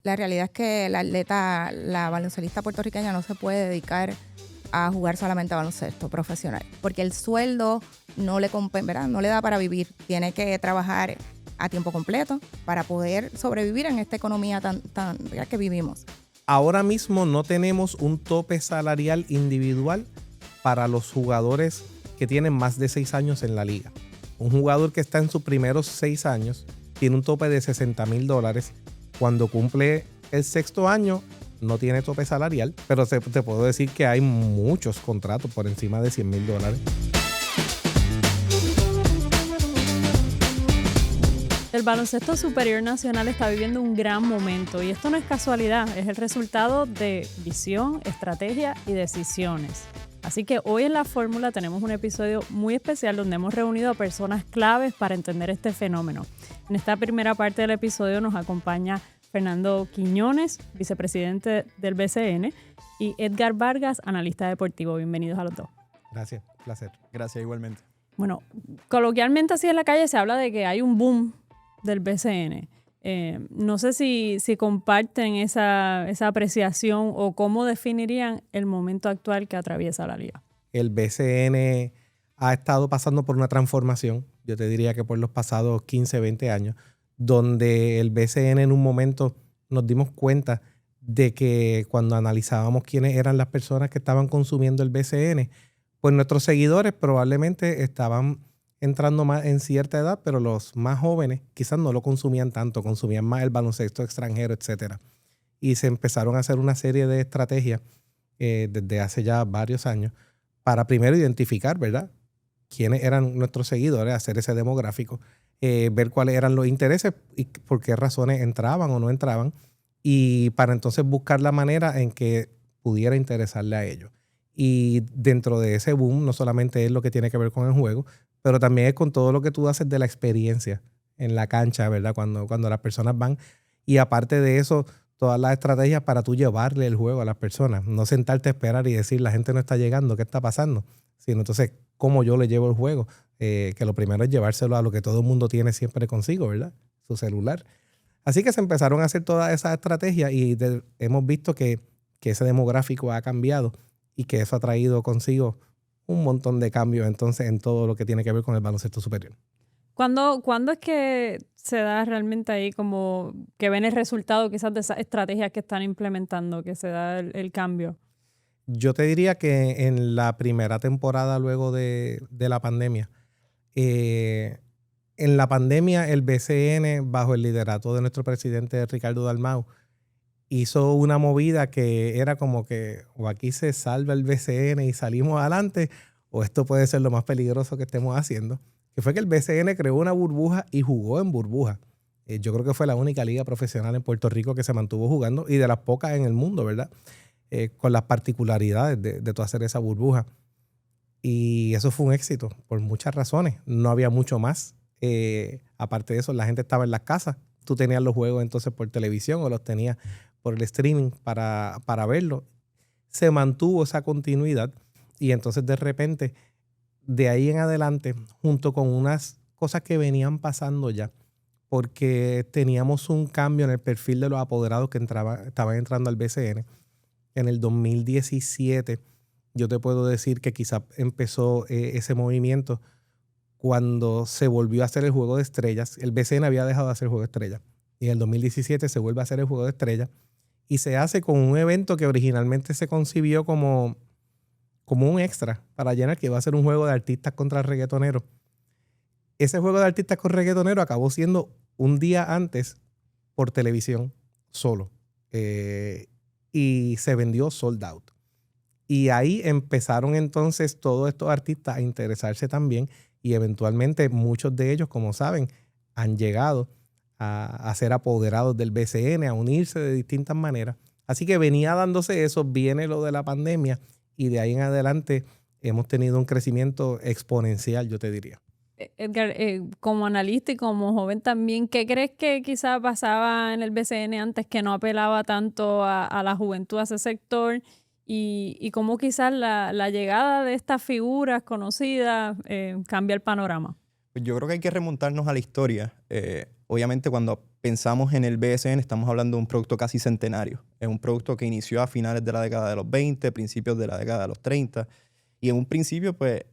La realidad es que la baloncelista puertorriqueña no se puede dedicar a jugar solamente a baloncesto profesional, porque el sueldo no le ¿verdad? No le da para vivir. Tiene que trabajar a tiempo completo para poder sobrevivir en esta economía tan ya que vivimos. Ahora mismo no tenemos un tope salarial individual para los jugadores que tienen más de 6 años en la liga. Un jugador que está en sus primeros 6 años tiene un tope de $60,000. Cuando cumple el 6º año no tiene tope salarial, pero te puedo decir que hay muchos contratos por encima de $100,000. El baloncesto superior nacional está viviendo un gran momento y esto no es casualidad, es el resultado de visión, estrategia y decisiones. Así que hoy en La Fórmula tenemos un episodio muy especial donde hemos reunido a personas claves para entender este fenómeno. En esta primera parte del episodio nos acompaña Fernando Quiñones, vicepresidente del BCN, y Edgar Vargas, analista deportivo. Bienvenidos a los dos. Gracias, placer. Gracias, igualmente. Bueno, coloquialmente así en la calle se habla de que hay un boom del BCN. No sé si comparten esa apreciación o cómo definirían el momento actual que atraviesa la liga. El BCN ha estado pasando por una transformación, yo te diría que por los pasados 15, 20 años, donde el BCN en un momento nos dimos cuenta de que cuando analizábamos quiénes eran las personas que estaban consumiendo el BCN, pues nuestros seguidores probablemente estaban entrando más en cierta edad, pero los más jóvenes quizás no lo consumían tanto, consumían más el baloncesto extranjero, etc. Y se empezaron a hacer una serie de estrategias desde hace ya varios años para primero identificar, ¿verdad?, quiénes eran nuestros seguidores, hacer ese demográfico, ver cuáles eran los intereses y por qué razones entraban o no entraban, y para entonces buscar la manera en que pudiera interesarle a ellos. Y dentro de ese boom no solamente es lo que tiene que ver con el juego, pero también es con todo lo que tú haces de la experiencia en la cancha, ¿verdad? Cuando las personas van. Y aparte de eso, todas las estrategias para tú llevarle el juego a las personas. No sentarte a esperar y decir, la gente no está llegando, ¿qué está pasando? Sino entonces, ¿cómo yo le llevo el juego? Que lo primero es llevárselo a lo que todo el mundo tiene siempre consigo, ¿verdad? Su celular. Así que se empezaron a hacer todas esas estrategias y hemos visto que ese demográfico ha cambiado y que eso ha traído consigo un montón de cambios entonces en todo lo que tiene que ver con el baloncesto superior. ¿Cuándo es que se da realmente ahí como que ven el resultado quizás de esas estrategias que están implementando, que se da el cambio? Yo te diría que en la primera temporada luego de la pandemia, en la pandemia el BCN, bajo el liderato de nuestro presidente Ricardo Dalmau, hizo una movida que era como que o aquí se salva el BCN y salimos adelante, o esto puede ser lo más peligroso que estemos haciendo, que fue que el BCN creó una burbuja y jugó en burbuja. Yo creo que fue la única liga profesional en Puerto Rico que se mantuvo jugando y de las pocas en el mundo, ¿verdad? Con las particularidades de tú hacer esa burbuja. Y eso fue un éxito por muchas razones. No había mucho más. Aparte de eso, la gente estaba en las casas. Tú tenías los juegos entonces por televisión o los tenías por el streaming para verlo. Se mantuvo esa continuidad y entonces de repente, de ahí en adelante, junto con unas cosas que venían pasando ya, porque teníamos un cambio en el perfil de los apoderados que estaban entrando al BCN. En el 2017, yo te puedo decir que quizá empezó ese movimiento cuando se volvió a hacer el Juego de Estrellas. El BCN había dejado de hacer el Juego de Estrellas y en el 2017 se vuelve a hacer el Juego de Estrellas y se hace con un evento que originalmente se concibió como un extra para llenar, que iba a ser un juego de artistas contra reggaetoneros. Ese juego de artistas con reggaetoneros acabó siendo un día antes por televisión solo y se vendió sold out. Y ahí empezaron entonces todos estos artistas a interesarse también y eventualmente muchos de ellos, como saben, han llegado a ser apoderados del BCN, a unirse de distintas maneras. Así que venía dándose eso, viene lo de la pandemia y de ahí en adelante hemos tenido un crecimiento exponencial, yo te diría. Edgar, como analista y como joven también, ¿qué crees que quizás pasaba en el BCN antes que no apelaba tanto a la juventud, a ese sector? Y cómo quizás la llegada de estas figuras conocidas cambia el panorama. Pues yo creo que hay que remontarnos a la historia. Obviamente cuando pensamos en el BSN, estamos hablando de un producto casi centenario. Es un producto que inició a finales de la década de los 20, principios de la década de los 30. Y en un principio, pues,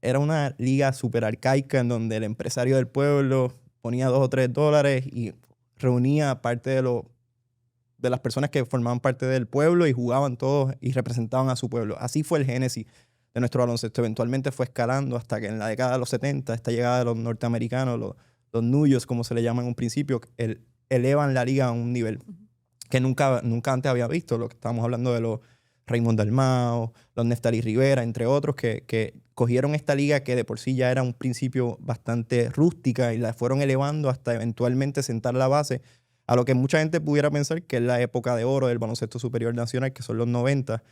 era una liga súper arcaica en donde el empresario del pueblo ponía $2 o $3 y reunía parte de las personas que formaban parte del pueblo y jugaban todos y representaban a su pueblo. Así fue el génesis de nuestro baloncesto. Eventualmente fue escalando hasta que en la década de los 70, esta llegada de los norteamericanos, los nuyos, como se le llama en un principio, elevan la liga a un nivel que nunca antes había visto. Lo que estábamos hablando de los Raymond Dalmau, los Neftali Rivera, entre otros, que cogieron esta liga que de por sí ya era un principio bastante rústica y la fueron elevando hasta eventualmente sentar la base a lo que mucha gente pudiera pensar que es la época de oro del baloncesto superior nacional, que son los 90.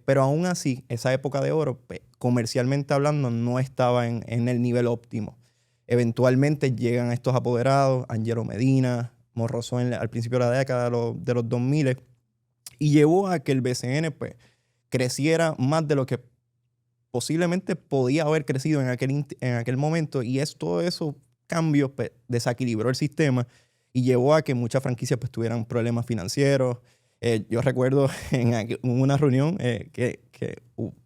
Pero aún así, esa época de oro, pues, comercialmente hablando, no estaba en el nivel óptimo. Eventualmente llegan estos apoderados, Angelo Medina, Morroso al principio de la década de los 2000, y llevó a que el BCN pues, creciera más de lo que posiblemente podía haber crecido en aquel momento, y todos esos cambios pues, desequilibró el sistema y llevó a que muchas franquicias pues, tuvieran problemas financieros. Yo recuerdo en una reunión que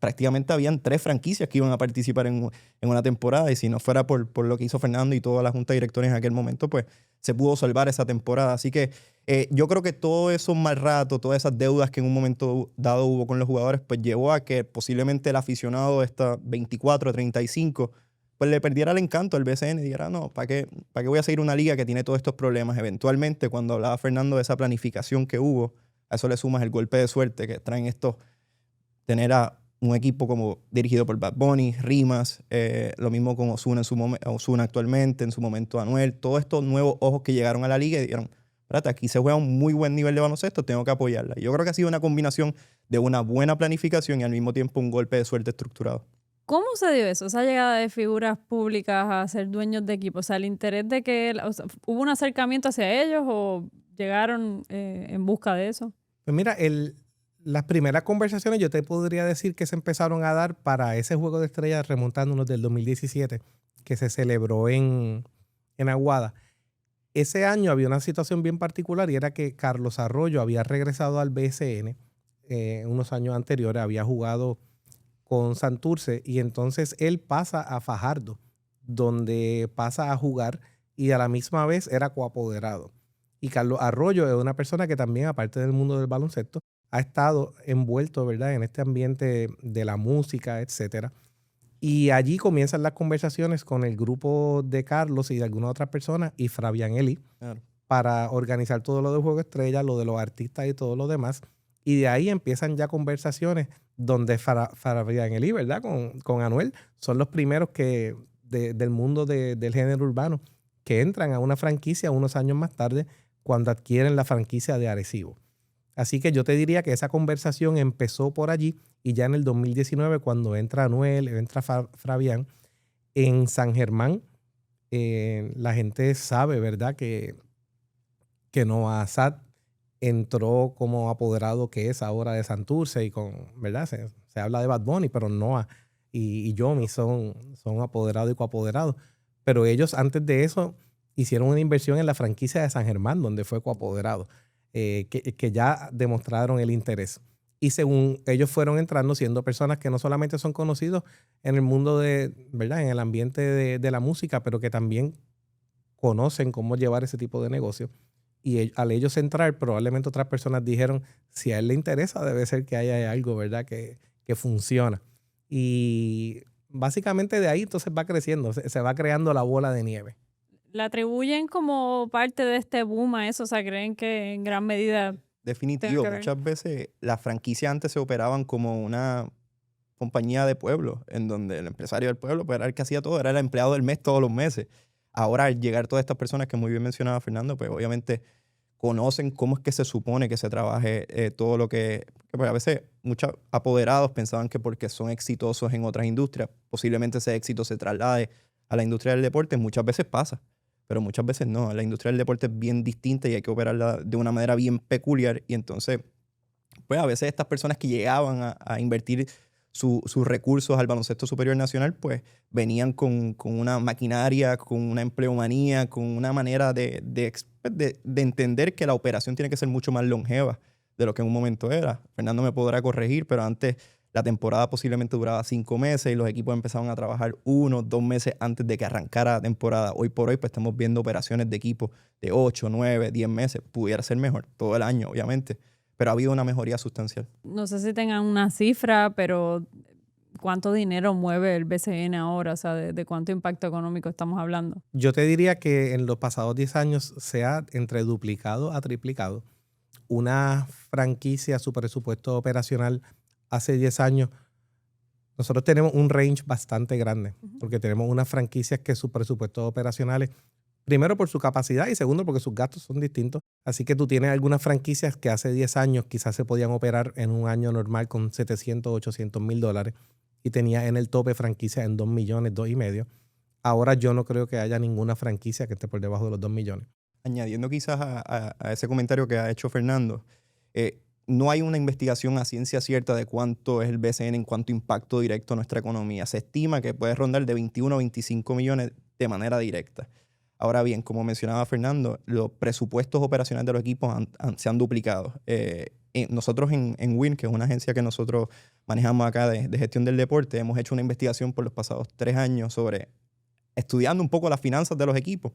prácticamente habían 3 franquicias que iban a participar en una temporada, y si no fuera por lo que hizo Fernando y toda la junta de directores en aquel momento, pues se pudo salvar esa temporada. Así que yo creo que todo esos mal ratos, todas esas deudas que en un momento dado hubo con los jugadores, pues llevó a que posiblemente el aficionado de esta 24, 35, pues le perdiera el encanto al BCN y dijera, no, ¿para qué voy a seguir una liga que tiene todos estos problemas? Eventualmente, cuando hablaba Fernando de esa planificación que hubo, a eso le sumas el golpe de suerte que traen estos, tener a un equipo como dirigido por Bad Bunny, Rimas, lo mismo con Ozuna, Ozuna actualmente, en su momento Anuel, todos estos nuevos ojos que llegaron a la liga y dijeron, espérate, aquí se juega un muy buen nivel de baloncesto, tengo que apoyarla. Y yo creo que ha sido una combinación de una buena planificación y al mismo tiempo un golpe de suerte estructurado. ¿Cómo se dio eso? Esa llegada de figuras públicas a ser dueños de equipos. O sea, el interés de que... ¿hubo un acercamiento hacia ellos o llegaron en busca de eso? Pues mira, las primeras conversaciones yo te podría decir que se empezaron a dar para ese Juego de Estrellas remontándonos del 2017, que se celebró en Aguada. Ese año había una situación bien particular y era que Carlos Arroyo había regresado al BSN unos años anteriores, había jugado con Santurce y entonces él pasa a Fajardo, donde pasa a jugar y a la misma vez era coapoderado. Y Carlos Arroyo es una persona que también, aparte del mundo del baloncesto, ha estado envuelto, ¿verdad?, en este ambiente de la música, etcétera. Y allí comienzan las conversaciones con el grupo de Carlos y de algunas otras personas y Fabián Eli, claro, para organizar todo lo del Juego Estrella, lo de los artistas y todo lo demás. Y de ahí empiezan ya conversaciones donde Fabián Eli, ¿verdad?, con Anuel, son los primeros que del mundo del género urbano que entran a una franquicia unos años más tarde cuando adquieren la franquicia de Arecibo. Así que yo te diría que esa conversación empezó por allí y ya en el 2019 cuando entra Anuel, entra Fabián, en San Germán, la gente sabe, ¿verdad?, que Noah Asad entró como apoderado que es ahora de Santurce y ¿verdad? Se habla de Bad Bunny, pero Noah y Yomi son apoderados y coapoderados. Pero ellos antes de eso hicieron una inversión en la franquicia de San Germán, donde fue coapoderado, que ya demostraron el interés. Y según ellos fueron entrando, siendo personas que no solamente son conocidos en el mundo ¿verdad?, en el ambiente de la música, pero que también conocen cómo llevar ese tipo de negocio. Y al ellos entrar, probablemente otras personas dijeron, si a él le interesa, debe ser que haya algo, ¿verdad?, que funciona. Y básicamente de ahí entonces va creciendo, se va creando la bola de nieve. ¿La atribuyen como parte de este boom a eso? O sea, ¿creen que en gran medida... Definitivo. Muchas veces las franquicias antes se operaban como una compañía de pueblo, en donde el empresario del pueblo pues, era el que hacía todo, era el empleado del mes todos los meses. Ahora, al llegar todas estas personas que muy bien mencionaba Fernando, pues obviamente conocen cómo es que se supone que se trabaje todo lo que... Pues a veces muchos apoderados pensaban que porque son exitosos en otras industrias, posiblemente ese éxito se traslade a la industria del deporte. Muchas veces pasa, pero muchas veces no. La industria del deporte es bien distinta y hay que operarla de una manera bien peculiar. Y entonces, pues a veces estas personas que llegaban a invertir sus recursos al baloncesto superior nacional, pues venían con una maquinaria, con una empleomanía, con una manera de entender que la operación tiene que ser mucho más longeva de lo que en un momento era. Fernando me podrá corregir, pero antes la temporada posiblemente duraba 5 meses y los equipos empezaban a trabajar 1, 2 meses antes de que arrancara la temporada. Hoy por hoy pues estamos viendo operaciones de equipos de 8, 9, 10 meses. Pudiera ser mejor todo el año, obviamente, pero ha habido una mejoría sustancial. No sé si tengan una cifra, pero ¿cuánto dinero mueve el BCN ahora? O sea, ¿de cuánto impacto económico estamos hablando? Yo te diría que en los pasados 10 años se ha entre duplicado a triplicado. Una franquicia, su presupuesto operacional hace 10 años, nosotros tenemos un range bastante grande, porque tenemos unas franquicias que sus presupuestos operacionales, primero por su capacidad y segundo porque sus gastos son distintos. Así que tú tienes algunas franquicias que hace 10 años quizás se podían operar en un año normal con 700, 800 mil dólares y tenía en el tope franquicias en 2 millones, 2 y medio. Ahora yo no creo que haya ninguna franquicia que esté por debajo de los 2 millones. Añadiendo quizás a ese comentario que ha hecho Fernando, no hay una investigación a ciencia cierta de cuánto es el BCN en cuanto impacto directo a nuestra economía. Se estima que puede rondar de 21 a 25 millones de manera directa. Ahora bien, como mencionaba Fernando, los presupuestos operacionales de los equipos se han duplicado. Nosotros en WIN, que es una agencia que nosotros manejamos acá de gestión del deporte, hemos hecho una investigación por los pasados 3 años sobre estudiando un poco las finanzas de los equipos.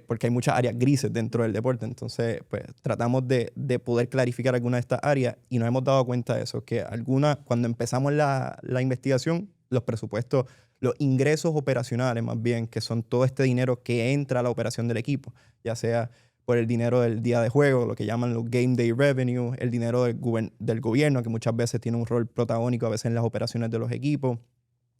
Porque hay muchas áreas grises dentro del deporte. Entonces, pues tratamos de poder clarificar algunas de estas áreas y nos hemos dado cuenta de eso, que cuando empezamos la investigación, los presupuestos, los ingresos operacionales más bien, que son todo este dinero que entra a la operación del equipo, ya sea por el dinero del día de juego, lo que llaman los Game Day Revenue, el dinero del gobierno, que muchas veces tiene un rol protagónico a veces en las operaciones de los equipos,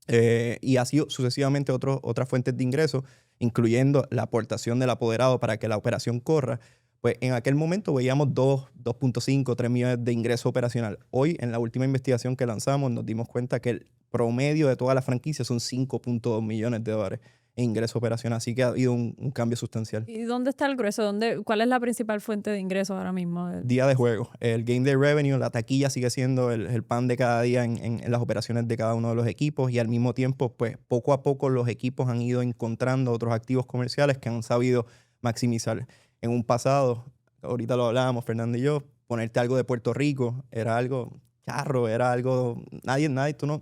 y así sucesivamente otras fuentes de ingresos, incluyendo la aportación del apoderado para que la operación corra. Pues en aquel momento veíamos 2.5, 3 millones de ingreso operacional. Hoy, en la última investigación que lanzamos, nos dimos cuenta que el promedio de todas las franquicias son 5.2 millones de dólares en ingreso operacional. Así que ha habido un cambio sustancial. ¿Y dónde está el grueso? ¿Cuál es la principal fuente de ingresos ahora mismo? Día de juego. El Game Day Revenue, la taquilla sigue siendo el pan de cada día en las operaciones de cada uno de los equipos, y al mismo tiempo, pues poco a poco los equipos han ido encontrando otros activos comerciales que han sabido maximizar. En un pasado, ahorita lo hablábamos Fernando y yo, ponerte algo de Puerto Rico era algo charro, era algo,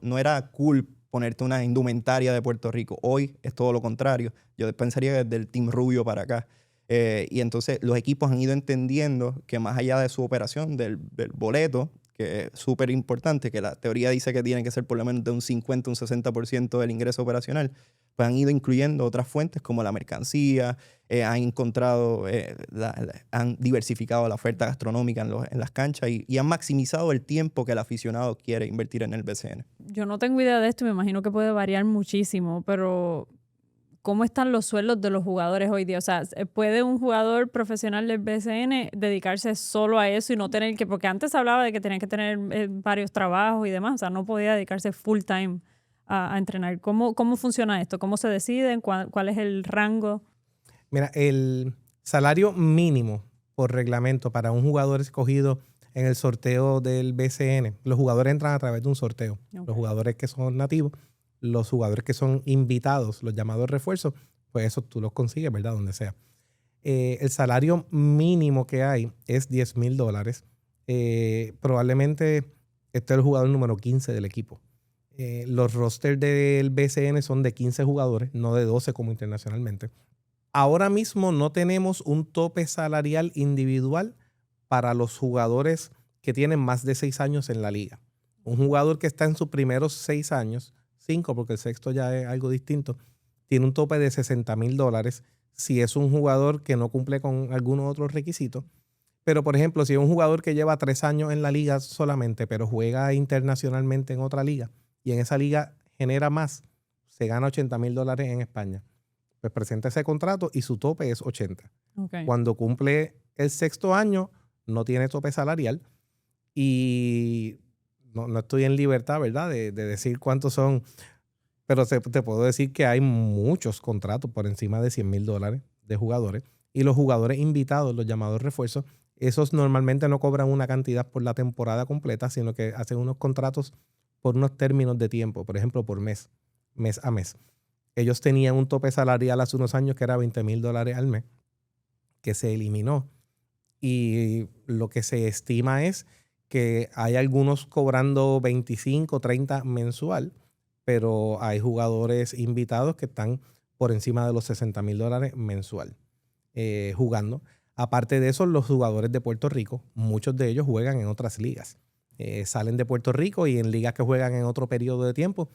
no era cool ponerte una indumentaria de Puerto Rico. Hoy es todo lo contrario. Yo pensaría desde el Team Rubio para acá. Y entonces los equipos han ido entendiendo que más allá de su operación, del boleto, que es súper importante, que la teoría dice que tiene que ser por lo menos de un 50, un 60% del ingreso operacional, pues han ido incluyendo otras fuentes como la mercancía, han encontrado, han diversificado la oferta gastronómica en las canchas y han maximizado el tiempo que el aficionado quiere invertir en el BCN. Yo no tengo idea de esto y me imagino que puede variar muchísimo, pero ¿cómo están los sueldos de los jugadores hoy día? O sea, ¿puede un jugador profesional del BCN dedicarse solo a eso y no tener que, porque antes se hablaba de que tenía que tener varios trabajos y demás, o sea, no podía dedicarse full time a entrenar? ¿Cómo funciona esto? ¿Cómo se deciden? ¿Cuál es el rango? Mira, el salario mínimo por reglamento para un jugador escogido en el sorteo del BCN, los jugadores entran a través de un sorteo. Okay. Los jugadores que son nativos, los jugadores que son invitados, los llamados refuerzos, pues eso tú los consigues, ¿verdad? Donde sea. El salario mínimo que hay es $10,000. Probablemente este es el jugador número 15 del equipo. Los rosters del BCN son de 15 jugadores, no de 12 como internacionalmente. Ahora mismo no tenemos un tope salarial individual para los jugadores que tienen más de 6 años en la liga. Un jugador que está en sus primeros 6 años, 5 porque el sexto ya es algo distinto, tiene un tope de $60,000 si es un jugador que no cumple con algunos otros requisitos. Pero, por ejemplo, si es un jugador que lleva 3 años en la liga solamente, pero juega internacionalmente en otra liga y en esa liga genera más, se gana $80,000 en España. Pues presenta ese contrato y su tope es 80. Okay. Cuando cumple el 6º año, no tiene tope salarial y no estoy en libertad, ¿verdad?, de decir cuántos son, pero te puedo decir que hay muchos contratos por encima de $100,000 de jugadores, y los jugadores invitados, los llamados refuerzos, esos normalmente no cobran una cantidad por la temporada completa, sino que hacen unos contratos por unos términos de tiempo, por ejemplo, por mes a mes. Ellos tenían un tope salarial hace unos años que era $20,000 al mes, que se eliminó. Y lo que se estima es que hay algunos cobrando 25, 30 mensual, pero hay jugadores invitados que están por encima de los $60,000 mensual jugando. Aparte de eso, los jugadores de Puerto Rico, muchos de ellos juegan en otras ligas. Salen de Puerto Rico y en ligas que juegan en otro periodo de tiempo,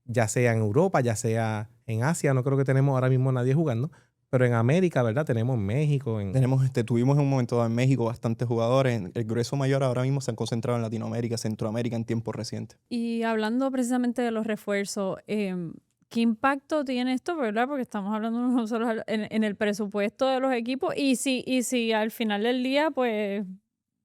ya sea en Europa, ya sea en Asia, no creo que tenemos ahora mismo nadie jugando, pero en América, ¿verdad? Tenemos México. Tuvimos en un momento dado en México bastantes jugadores. El grueso mayor ahora mismo se han concentrado en Latinoamérica, Centroamérica en tiempos recientes. Y hablando precisamente de los refuerzos, ¿qué impacto tiene esto, verdad? Porque estamos hablando nosotros en el presupuesto de los equipos y si al final del día, pues,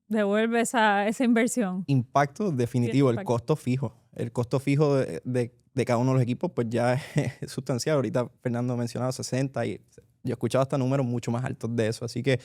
devuelve esa inversión. Impacto definitivo, Tiene impacto. el costo fijo. El costo fijo de cada uno de los equipos, pues ya es sustancial. Ahorita Fernando mencionaba 60 y yo he escuchado hasta números mucho más altos de eso. Así que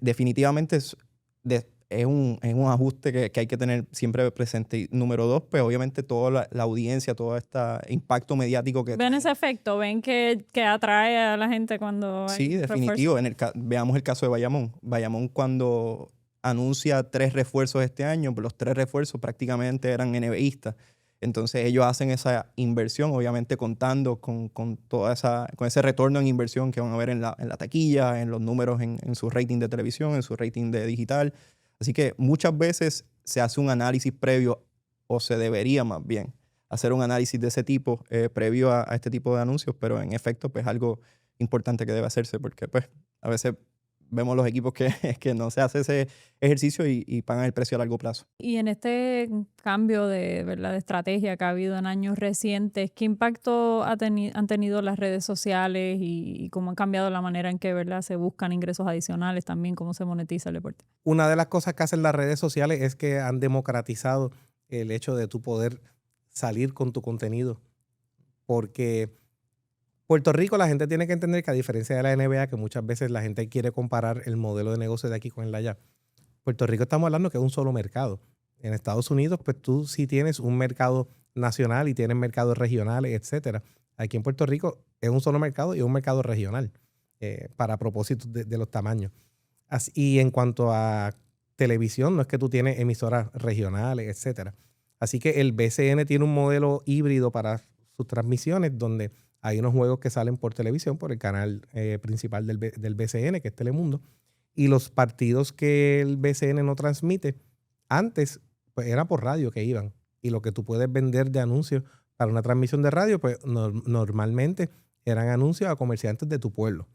definitivamente es un ajuste que hay que tener siempre presente. Y número dos, pues obviamente toda la audiencia, todo este impacto mediático que... ¿Ven ese efecto? ¿Ven que atrae a la gente cuando hay Sí, definitivo. Veamos el caso de Bayamón. Bayamón cuando anuncia 3 refuerzos este año, pues los 3 refuerzos prácticamente eran NBAistas. Entonces ellos hacen esa inversión, obviamente contando con ese retorno en inversión que van a ver en la taquilla, en los números, en su rating de televisión, en su rating de digital. Así que muchas veces se hace un análisis previo, o se debería más bien hacer un análisis de ese tipo previo a este tipo de anuncios, pero en efecto pues algo importante que debe hacerse, porque pues a veces vemos los equipos que no se hace ese ejercicio y pagan el precio a largo plazo. Y en este cambio ¿verdad? de estrategia que ha habido en años recientes, ¿qué impacto han tenido las redes sociales y cómo han cambiado la manera en que, ¿verdad? se buscan ingresos adicionales también, cómo se monetiza el deporte? Una de las cosas que hacen las redes sociales es que han democratizado el hecho de tú poder salir con tu contenido. Porque Puerto Rico, la gente tiene que entender que a diferencia de la NBA, que muchas veces la gente quiere comparar el modelo de negocio de aquí con el de allá, Puerto Rico estamos hablando que es un solo mercado. En Estados Unidos, pues tú sí tienes un mercado nacional y tienes mercados regionales, etcétera. Aquí en Puerto Rico es un solo mercado y un mercado regional para propósitos de los tamaños. Y en cuanto a televisión, no es que tú tienes emisoras regionales, etcétera. Así que el BCN tiene un modelo híbrido para sus transmisiones donde hay unos juegos que salen por televisión, por el canal principal del BCN, que es Telemundo, y los partidos que el BCN no transmite, antes pues era por radio que iban. Y lo que tú puedes vender de anuncios para una transmisión de radio, pues normalmente eran anuncios a comerciantes de tu pueblo.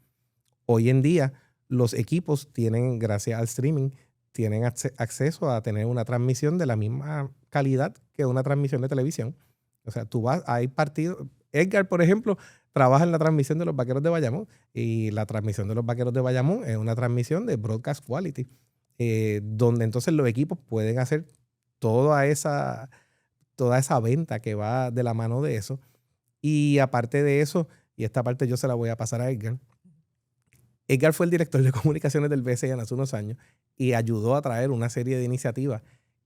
Hoy en día, los equipos tienen, gracias al streaming, tienen acceso a tener una transmisión de la misma calidad que una transmisión de televisión. O sea, tú vas, hay partidos. Edgar, por ejemplo, trabaja en la transmisión de los Vaqueros de Bayamón y la transmisión de los Vaqueros de Bayamón es una transmisión de broadcast quality, donde entonces los equipos pueden hacer toda esa venta que va de la mano de eso. Y aparte de eso, y esta parte yo se la voy a pasar a Edgar. Edgar fue el director de comunicaciones del BCN hace unos años y ayudó a traer una serie de iniciativas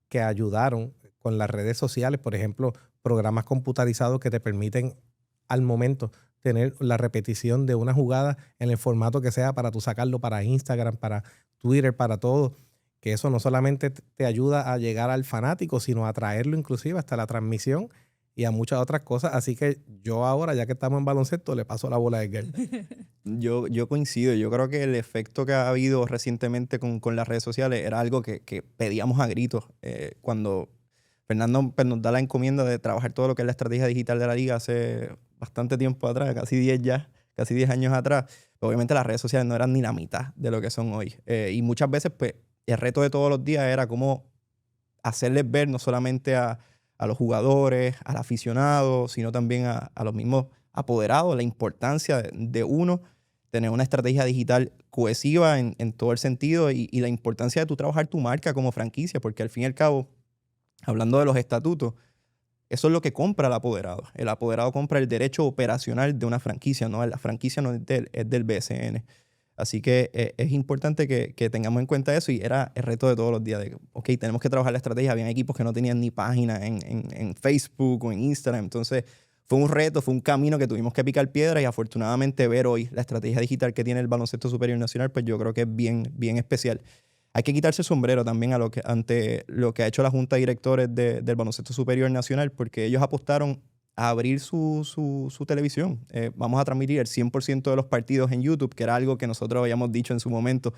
que ayudaron con las redes sociales, por ejemplo, programas computarizados que te permiten al momento tener la repetición de una jugada en el formato que sea para tú sacarlo para Instagram, para Twitter, para todo. Que eso no solamente te ayuda a llegar al fanático, sino a traerlo inclusive hasta la transmisión y a muchas otras cosas. Así que yo ahora, ya que estamos en baloncesto, le paso la bola a Edgar. Yo coincido. Yo creo que el efecto que ha habido recientemente con las redes sociales era algo que pedíamos a gritos. Cuando Fernando pues, nos da la encomienda de trabajar todo lo que es la estrategia digital de la liga hace bastante tiempo atrás, casi 10 años atrás. Pero obviamente las redes sociales no eran ni la mitad de lo que son hoy. Y muchas veces pues el reto de todos los días era cómo hacerles ver no solamente a los jugadores, al aficionado, sino también a los mismos apoderados, la importancia de uno tener una estrategia digital cohesiva en todo el sentido y la importancia de tú trabajar tu marca como franquicia, porque al fin y al cabo, hablando de los estatutos, eso es lo que compra el apoderado. El apoderado compra el derecho operacional de una franquicia, ¿no? La franquicia no es del BCN. Así que es importante que tengamos en cuenta eso y era el reto de todos los días de, ok, tenemos que trabajar la estrategia. Habían equipos que no tenían ni página en Facebook o en Instagram. Entonces fue un reto, fue un camino que tuvimos que picar piedra y afortunadamente ver hoy la estrategia digital que tiene el Baloncesto Superior Nacional, pues yo creo que es bien, bien especial. Hay que quitarse el sombrero también ante lo que ha hecho la Junta de Directores del Baloncesto Superior Nacional, porque ellos apostaron a abrir su televisión. Vamos a transmitir el 100% de los partidos en YouTube, que era algo que nosotros habíamos dicho en su momento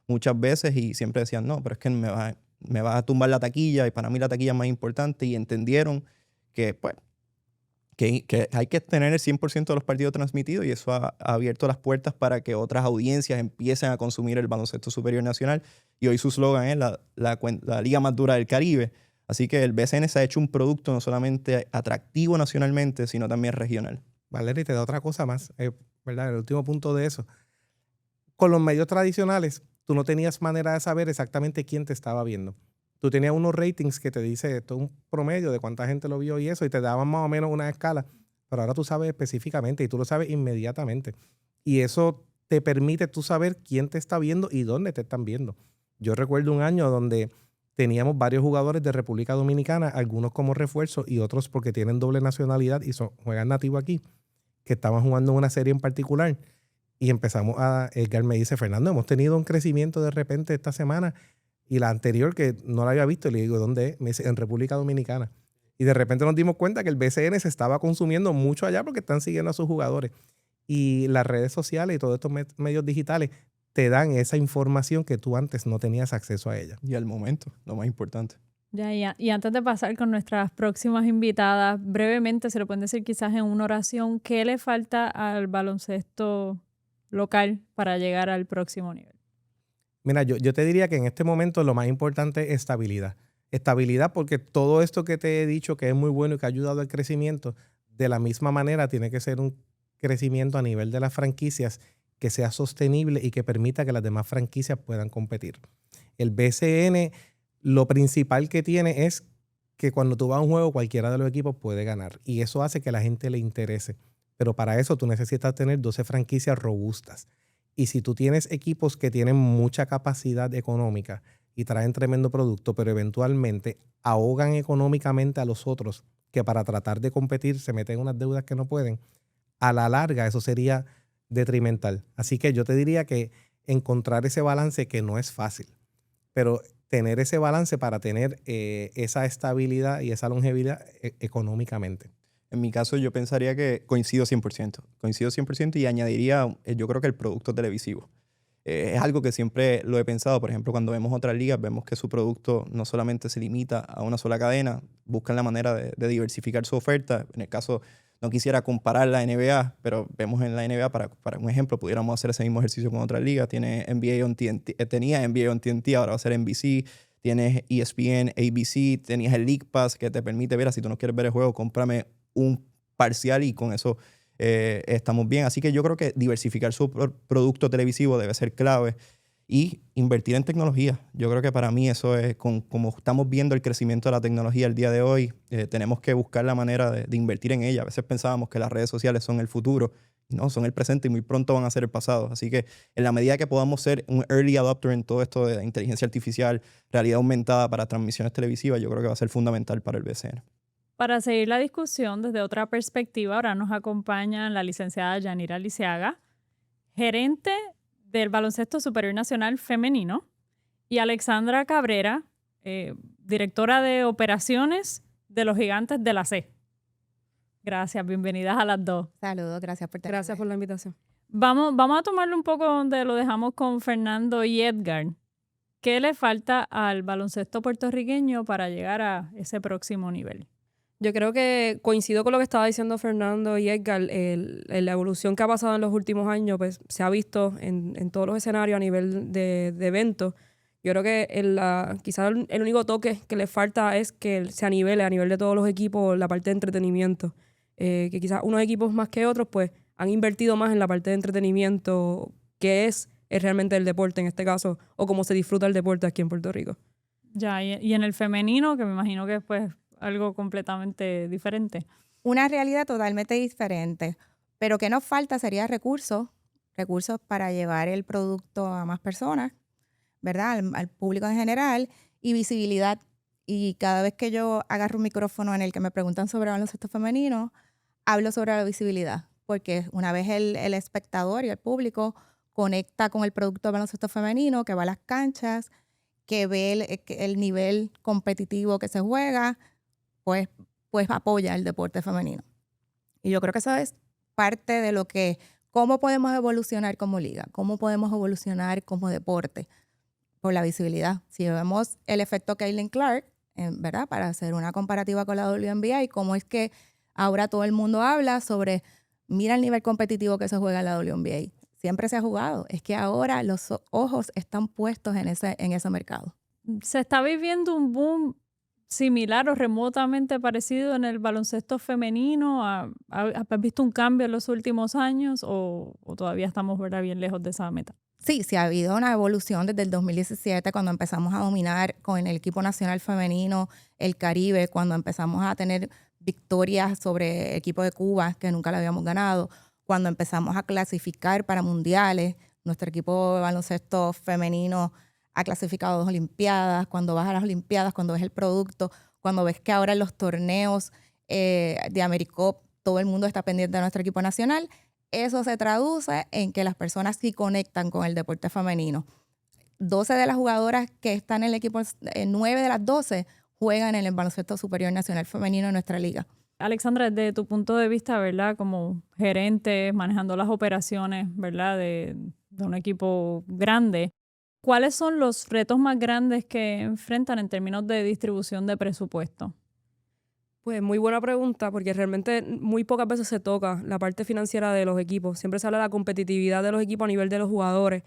muchas veces y siempre decían, no, pero es que me va a tumbar la taquilla y para mí la taquilla es más importante y entendieron que, pues, que hay que tener el 100% de los partidos transmitidos y eso ha abierto las puertas para que otras audiencias empiecen a consumir el Baloncesto Superior Nacional y hoy su slogan es la liga más dura del Caribe. Así que el BCN se ha hecho un producto no solamente atractivo nacionalmente, sino también regional. Valeria, te da otra cosa más, ¿verdad? El último punto de eso. Con los medios tradicionales, tú no tenías manera de saber exactamente quién te estaba viendo. Tú tenías unos ratings que te dice esto es un promedio de cuánta gente lo vio y eso, y te daban más o menos una escala, pero ahora tú sabes específicamente y tú lo sabes inmediatamente. Y eso te permite tú saber quién te está viendo y dónde te están viendo. Yo recuerdo un año donde teníamos varios jugadores de República Dominicana, algunos como refuerzo y otros porque tienen doble nacionalidad y juegan nativo aquí, que estaban jugando una serie en particular. Y Edgar me dice, Fernando, hemos tenido un crecimiento de repente esta semana y la anterior que no la había visto. Y le digo, ¿dónde es? Me dice, en República Dominicana. Y de repente nos dimos cuenta que el BCN se estaba consumiendo mucho allá porque están siguiendo a sus jugadores. Y las redes sociales y todos estos medios digitales te dan esa información que tú antes no tenías acceso a ella. Y al momento, lo más importante. Y antes de pasar con nuestras próximas invitadas, brevemente, se lo pueden decir quizás en una oración, ¿qué le falta al baloncesto local para llegar al próximo nivel? Mira, yo te diría que en este momento lo más importante es estabilidad. Estabilidad porque todo esto que te he dicho que es muy bueno y que ha ayudado al crecimiento, de la misma manera tiene que ser un crecimiento a nivel de las franquicias que sea sostenible y que permita que las demás franquicias puedan competir. El BCN, lo principal que tiene es que cuando tú vas a un juego, cualquiera de los equipos puede ganar. Y eso hace que a la gente le interese. Pero para eso tú necesitas tener 12 franquicias robustas. Y si tú tienes equipos que tienen mucha capacidad económica y traen tremendo producto, pero eventualmente ahogan económicamente a los otros, que para tratar de competir se meten en unas deudas que no pueden, a la larga eso sería detrimental. Así que yo te diría que encontrar ese balance, que no es fácil, pero tener ese balance para tener esa estabilidad y esa longevidad económicamente. En mi caso yo pensaría que coincido 100%. Coincido 100% y añadiría, yo creo que el producto televisivo. Es algo que siempre lo he pensado. Por ejemplo, cuando vemos otras ligas, vemos que su producto no solamente se limita a una sola cadena, buscan la manera de diversificar su oferta. En el caso, no quisiera comparar la NBA, pero vemos en la NBA, para un ejemplo, pudiéramos hacer ese mismo ejercicio con otras ligas. Tenía NBA on TNT, ahora va a ser NBC. Tienes ESPN, ABC, tenías el League Pass que te permite ver, si tú no quieres ver el juego, cómprame un parcial y con eso estamos bien. Así que yo creo que diversificar su producto televisivo debe ser clave y invertir en tecnología. Yo creo que para mí eso es, como estamos viendo el crecimiento de la tecnología el día de hoy, tenemos que buscar la manera de invertir en ella. A veces pensábamos que las redes sociales son el futuro, no, son el presente y muy pronto van a ser el pasado. Así que en la medida que podamos ser un early adopter en todo esto de inteligencia artificial, realidad aumentada para transmisiones televisivas, yo creo que va a ser fundamental para el BCN. Para seguir la discusión desde otra perspectiva, ahora nos acompaña la licenciada Yanira Lisiaga, gerente del Baloncesto Superior Nacional Femenino, y Alexandra Cabrera, directora de operaciones de los Gigantes de la C. Gracias, bienvenidas a las dos. Saludos, gracias por tenerme. Gracias por la invitación. Vamos a tomarlo un poco donde lo dejamos con Fernando y Edgar. ¿Qué le falta al baloncesto puertorriqueño para llegar a ese próximo nivel? Yo creo que coincido con lo que estaba diciendo Fernando y Edgar. La evolución que ha pasado en los últimos años pues, se ha visto en todos los escenarios a nivel de eventos. Yo creo que quizás el único toque que le falta es que se anivele a nivel de todos los equipos la parte de entretenimiento. Que quizás unos equipos más que otros pues han invertido más en la parte de entretenimiento, que es realmente el deporte en este caso, o cómo se disfruta el deporte aquí en Puerto Rico. Ya, y en el femenino, que me imagino que es pues algo completamente diferente. Una realidad totalmente diferente, pero que nos falta sería recursos recursos para llevar el producto a más personas, ¿verdad? Al público en general, y visibilidad. Y cada vez que yo agarro un micrófono en el que me preguntan sobre baloncesto femenino, hablo sobre la visibilidad, porque una vez el espectador y el público conecta con el producto de baloncesto femenino, que va a las canchas, que ve el nivel competitivo que se juega, pues apoya el deporte femenino. Y yo creo que eso es parte de lo que, cómo podemos evolucionar como liga, cómo podemos evolucionar como deporte, por la visibilidad. Si vemos el efecto Caitlin Clark, ¿verdad? Para hacer una comparativa con la WNBA y cómo es que ahora todo el mundo habla sobre, mira el nivel competitivo que se juega en la WNBA. Siempre se ha jugado. Es que ahora los ojos están puestos en ese mercado. ¿Se está viviendo un boom similar o remotamente parecido en el baloncesto femenino? ¿Has visto un cambio en los últimos años o todavía estamos, ¿verdad?, bien lejos de esa meta? Sí, ha habido una evolución desde el 2017 cuando empezamos a dominar con el equipo nacional femenino el Caribe, cuando empezamos a tener victorias sobre el equipo de Cuba que nunca le habíamos ganado, cuando empezamos a clasificar para mundiales, nuestro equipo de baloncesto femenino ha clasificado 2 olimpiadas, cuando vas a las olimpiadas, cuando ves el producto, cuando ves que ahora en los torneos de AmeriCup todo el mundo está pendiente de nuestro equipo nacional. Eso se traduce en que las personas sí conectan con el deporte femenino. 12 de las jugadoras que están en el equipo, 9 de las 12 juegan en el baloncesto superior nacional femenino en nuestra liga. Alexandra, desde tu punto de vista, ¿verdad?, como gerente, manejando las operaciones, ¿verdad?, de un equipo grande, ¿cuáles son los retos más grandes que enfrentan en términos de distribución de presupuesto? Pues muy buena pregunta, porque realmente muy pocas veces se toca la parte financiera de los equipos. Siempre se habla de la competitividad de los equipos a nivel de los jugadores.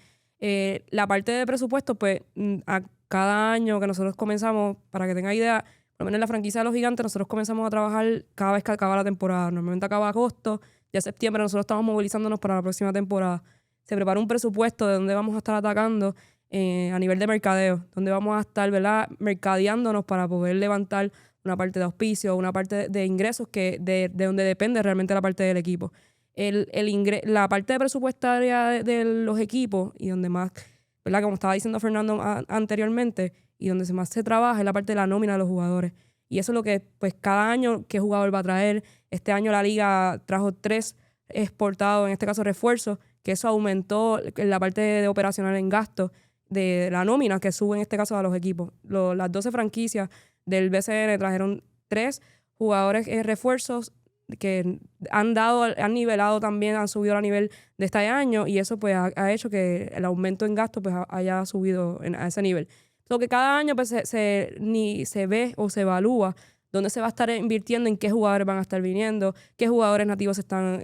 La parte de presupuesto, pues a cada año que nosotros comenzamos, para que tenga idea, por lo menos en la franquicia de los Gigantes, nosotros comenzamos a trabajar cada vez que acaba la temporada. Normalmente acaba agosto, ya septiembre nosotros estamos movilizándonos para la próxima temporada. Se prepara un presupuesto de dónde vamos a estar atacando a nivel de mercadeo, dónde vamos a estar, ¿verdad?, mercadeándonos para poder levantar una parte de auspicio, una parte de ingresos que de donde depende realmente la parte del equipo. La parte de presupuestaria de los equipos y donde más, ¿verdad?, como estaba diciendo Fernando anteriormente, y donde más se trabaja es la parte de la nómina de los jugadores. Y eso es lo que, pues, cada año qué jugador va a traer. Este año la liga trajo 3 exportados, en este caso refuerzos, que eso aumentó la parte de operacional en gastos de la nómina que sube en este caso a los equipos. Las 12 franquicias del BCN trajeron 3 jugadores refuerzos que han nivelado también, han subido a nivel de este año, y eso pues ha hecho que el aumento en gasto pues haya subido a ese nivel. Lo que cada año pues ni se ve o se evalúa dónde se va a estar invirtiendo, en qué jugadores van a estar viniendo, qué jugadores nativos se están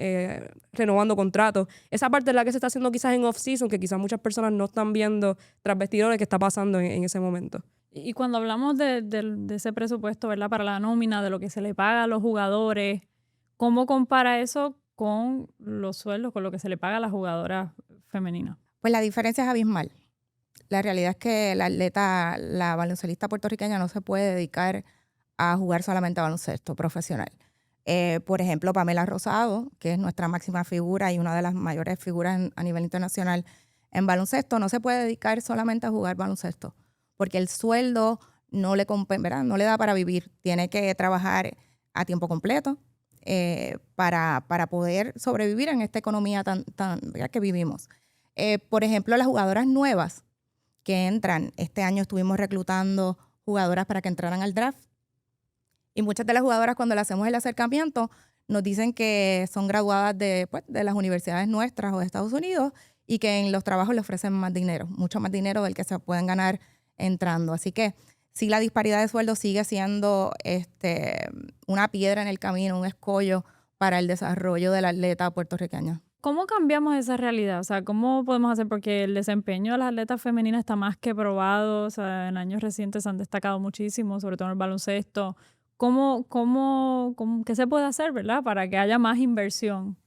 renovando contratos. Esa parte es la que se está haciendo quizás en off-season, que quizás muchas personas no están viendo tras bastidores qué está pasando en ese momento. Y cuando hablamos de ese presupuesto, ¿verdad?, para la nómina, de lo que se le paga a los jugadores, ¿cómo compara eso con los sueldos, con lo que se le paga a las jugadoras femeninas? Pues la diferencia es abismal. La realidad es que la baloncelista puertorriqueña no se puede dedicar a jugar solamente a baloncesto profesional. Por ejemplo, Pamela Rosado, que es nuestra máxima figura y una de las mayores figuras a nivel internacional en baloncesto, no se puede dedicar solamente a jugar baloncesto, porque el sueldo no le da para vivir. Tiene que trabajar a tiempo completo para poder sobrevivir en esta economía tan que vivimos. Por ejemplo, las jugadoras nuevas que entran, este año estuvimos reclutando jugadoras para que entraran al draft, y muchas de las jugadoras, cuando le hacemos el acercamiento, nos dicen que son graduadas de las universidades nuestras o de Estados Unidos, y que en los trabajos le ofrecen más dinero, mucho más dinero del que se pueden ganar entrando. Así que sí, la disparidad de sueldo sigue siendo una piedra en el camino, un escollo para el desarrollo del atleta puertorriqueño. ¿Cómo cambiamos esa realidad? O sea, ¿cómo podemos hacer? Porque el desempeño de las atletas femeninas está más que probado. O sea, en años recientes se han destacado muchísimo, sobre todo en el baloncesto. ¿Qué se puede hacer, verdad, para que haya más inversión?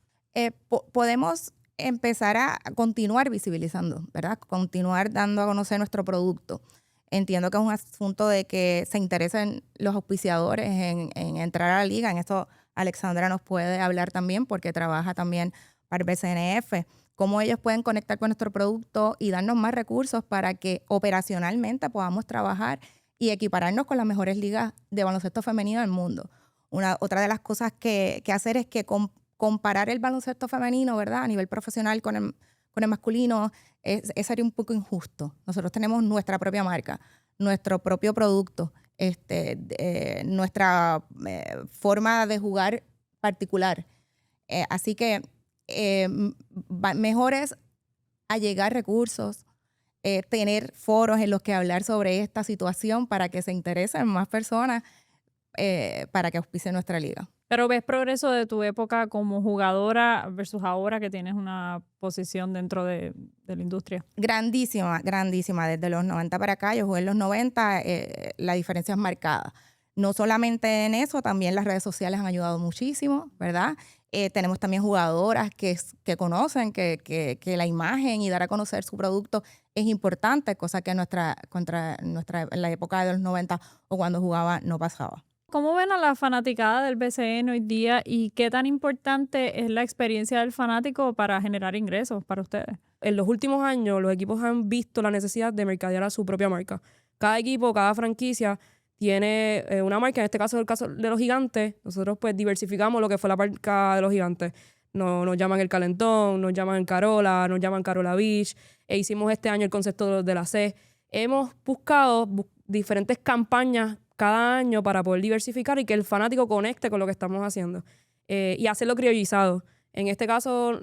Podemos empezar a continuar visibilizando, ¿verdad? Continuar dando a conocer nuestro producto. Entiendo que es un asunto de que se interesen los auspiciadores en entrar a la liga. En esto Alexandra nos puede hablar también, porque trabaja también para el BCNF. cómo ellos pueden conectar con nuestro producto y darnos más recursos para que operacionalmente podamos trabajar y equipararnos con las mejores ligas de baloncesto femenino del mundo. Otra de las cosas que hacer es que comparar el baloncesto femenino, ¿verdad?, a nivel profesional con el masculino, sería un poco injusto. Nosotros tenemos nuestra propia marca, nuestro propio producto, nuestra forma de jugar particular. Así que mejor es allegar recursos, tener foros en los que hablar sobre esta situación para que se interesen más personas para que auspicie nuestra liga. Pero ¿ves progreso de tu época como jugadora versus ahora que tienes una posición dentro de la industria? Grandísima, grandísima. Desde los 90 para acá, yo jugué en los 90, la diferencia es marcada. No solamente en eso, también las redes sociales han ayudado muchísimo, ¿verdad? Tenemos también jugadoras que conocen que la imagen y dar a conocer su producto es importante, cosa que en la época de los 90 o cuando jugaba no pasaba. ¿Cómo ven a la fanaticada del BCN hoy día y qué tan importante es la experiencia del fanático para generar ingresos para ustedes? En los últimos años, los equipos han visto la necesidad de mercadear a su propia marca. Cada equipo, cada franquicia tiene una marca. En este caso, el caso de los Gigantes, nosotros pues diversificamos lo que fue la marca de los Gigantes. Nos llaman el Calentón, nos llaman el Carola, nos llaman Carola Beach. Hicimos este año el concepto de la C. Hemos buscado diferentes campañas cada año para poder diversificar y que el fanático conecte con lo que estamos haciendo y hacerlo criollizado. En este caso,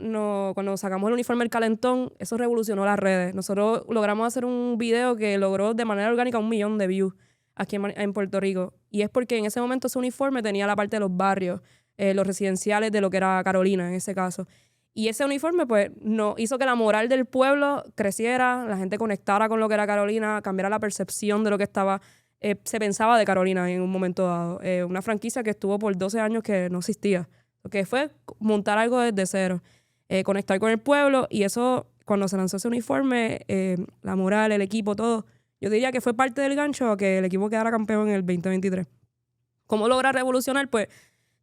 cuando sacamos el uniforme del Calentón, eso revolucionó las redes. Nosotros logramos hacer un video que logró de manera orgánica 1 millón de views aquí en Puerto Rico. Y es porque en ese momento ese uniforme tenía la parte de los barrios, los residenciales de lo que era Carolina en ese caso. Y ese uniforme pues hizo que la moral del pueblo creciera, la gente conectara con lo que era Carolina, cambiara la percepción de lo que se pensaba de Carolina en un momento dado. Una franquicia que estuvo por 12 años que no existía. Lo que fue montar algo desde cero, conectar con el pueblo, y eso, cuando se lanzó ese uniforme, la moral, el equipo, todo, yo diría que fue parte del gancho a que el equipo quedara campeón en el 2023. ¿Cómo logra revolucionar? Pues